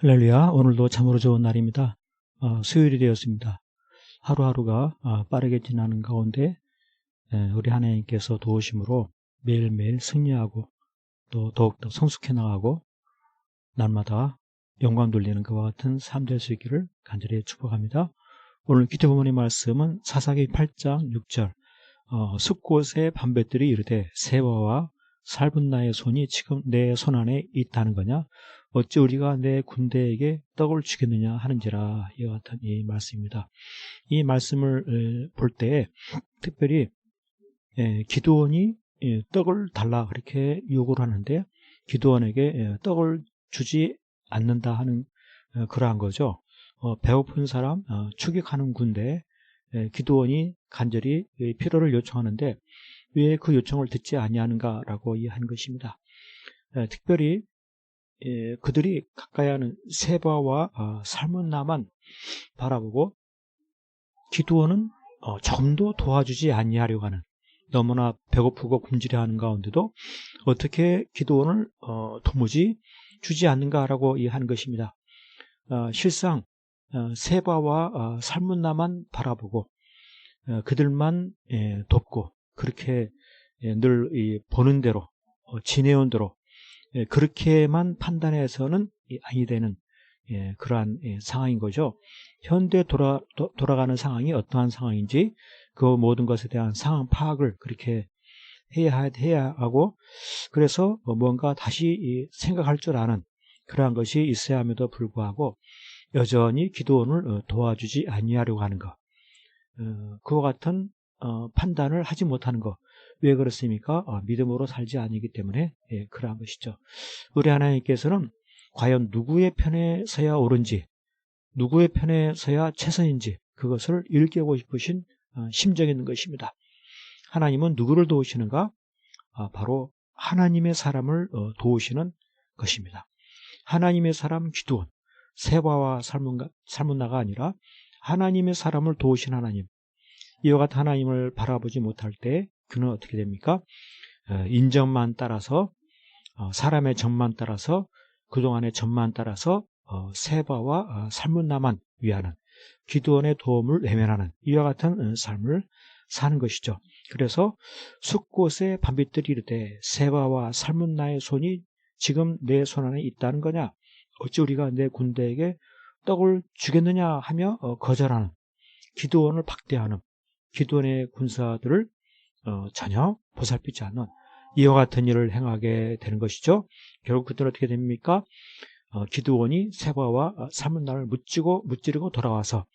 할렐루야. 오늘도 참으로 좋은 날입니다. 수요일이 되었습니다. 하루하루가 빠르게 지나는 가운데 우리 하나님께서 도우심으로 매일매일 승리하고 또 더욱더 성숙해 나가고 날마다 영광 돌리는 그와 같은 삶 될 수 있기를 간절히 축복합니다. 오늘 기도본문의 말씀은 사사기 8장 6절 숫곳의 밤배들이 이르되 세바와 살분나의 손이 지금 내 손 안에 있다는 거냐? 어찌 우리가 내 군대에게 떡을 주겠느냐 하는지라. 이와 같은 이 말씀입니다. 이 말씀을 볼 때 특별히 기드온이 떡을 달라 그렇게 요구를 하는데 기드온에게 떡을 주지 않는다 하는 그러한 거죠. 배고픈 사람 추격하는 군대에 기드온이 간절히 필요를 요청하는데 왜 그 요청을 듣지 아니하는가라고 이해하는 것입니다. 특별히 그들이 가까이 하는 세바와 살문나만 바라보고 기드온은 조금도 도와주지 아니하려고 하는, 너무나 배고프고 굶주려하는 가운데도 어떻게 기드온을 도무지 주지 않는가라고 이해하는 것입니다. 실상 세바와 살문나만 바라보고 그들만 돕고 그렇게 늘 보는 대로 지내온 대로 그렇게만 판단해서는 아니 되는 그러한 상황인 거죠. 현대 돌아가는 상황이 어떠한 상황인지 그 모든 것에 대한 상황 파악을 그렇게 해야 하고, 그래서 뭔가 다시 생각할 줄 아는 그러한 것이 있어야 함에도 불구하고 여전히 기드온을 도와주지 아니하려고 하는 것, 그와 같은 판단을 하지 못하는 것. 왜 그렇습니까? 믿음으로 살지 아니기 때문에 그러한 것이죠. 우리 하나님께서는 과연 누구의 편에 서야 옳은지, 누구의 편에 서야 최선인지 그것을 일깨우고 싶으신 심정이 있는 것입니다. 하나님은 누구를 도우시는가? 바로 하나님의 사람을 도우시는 것입니다. 하나님의 사람 기드온, 세바와 살문나가 아니라 하나님의 사람을 도우신 하나님. 이와 같은 하나님을 바라보지 못할 때 그는 어떻게 됩니까? 인정만 따라서, 사람의 정만 따라서, 그동안의 정만 따라서 세바와 살문나만 위하는, 기드온의 도움을 외면하는 이와 같은 삶을 사는 것이죠. 그래서 숫곳의 밤빛들이 이르되 세바와 살문나의 손이 지금 내 손 안에 있다는 거냐? 어찌 우리가 내 군대에게 떡을 주겠느냐 하며 거절하는, 기드온을 박대하는, 기드온의 군사들을 전혀 보살피지 않는 이와 같은 일을 행하게 되는 것이죠. 결국 그들은 어떻게 됩니까? 기드온이 세바와 살문나를 무찌르고 돌아와서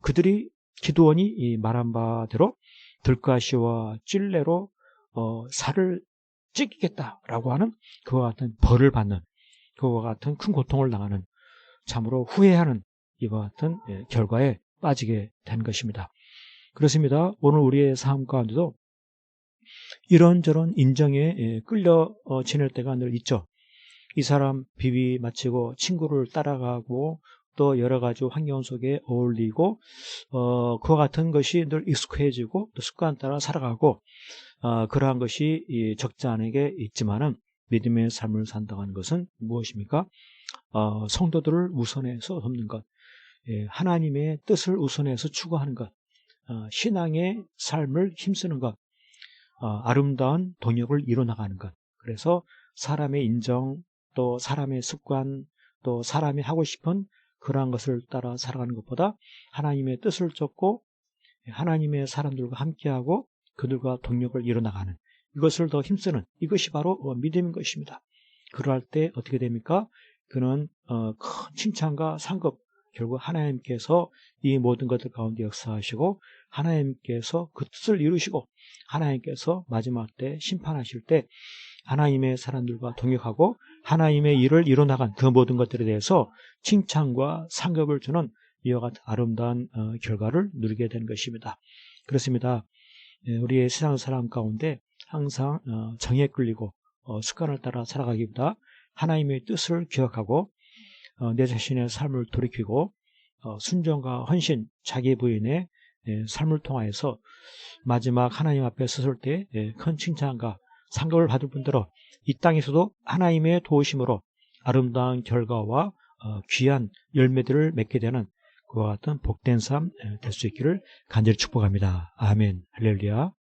그들이 기드온이 말한 바대로 들가시와 찔레로 살을 찢기겠다라고 하는 그와 같은 벌을 받는, 그와 같은 큰 고통을 당하는, 참으로 후회하는 이와 같은 결과에 빠지게 된 것입니다. 그렇습니다. 오늘 우리의 삶 가운데도 이런저런 인정에 끌려 지낼 때가 늘 있죠. 이 사람 비위 맞추고 친구를 따라가고 또 여러 가지 환경 속에 어울리고 그와 같은 것이 늘 익숙해지고 또 습관 따라 살아가고 그러한 것이 적지 않게 있지만은 믿음의 삶을 산다는 것은 무엇입니까? 성도들을 우선해서 돕는 것, 하나님의 뜻을 우선해서 추구하는 것, 신앙의 삶을 힘쓰는 것, 아름다운 동역을 이뤄나가는 것. 그래서 사람의 인정, 또 사람의 습관, 또 사람이 하고 싶은 그러한 것을 따라 살아가는 것보다 하나님의 뜻을 쫓고 하나님의 사람들과 함께하고 그들과 동역을 이뤄나가는, 이것을 더 힘쓰는, 이것이 바로 믿음인 것입니다. 그럴 때 어떻게 됩니까? 그는 큰 칭찬과 상급, 결국 하나님께서 이 모든 것들 가운데 역사하시고 하나님께서 그 뜻을 이루시고 하나님께서 마지막 때 심판하실 때 하나님의 사람들과 동역하고 하나님의 일을 이뤄나간 그 모든 것들에 대해서 칭찬과 상급을 주는 이와 같은 아름다운 결과를 누리게 되는 것입니다. 그렇습니다. 우리의 세상 사람 가운데 항상 정에 끌리고 습관을 따라 살아가기보다 하나님의 뜻을 기억하고 내 자신의 삶을 돌이키고 순종과 헌신, 자기 부인의 삶을 통하여서 마지막 하나님 앞에 섰을 때 큰 칭찬과 상급을 받을 뿐더러 이 땅에서도 하나님의 도우심으로 아름다운 결과와 귀한 열매들을 맺게 되는 그와 같은 복된 삶 될 수 있기를 간절히 축복합니다. 아멘. 할렐루야.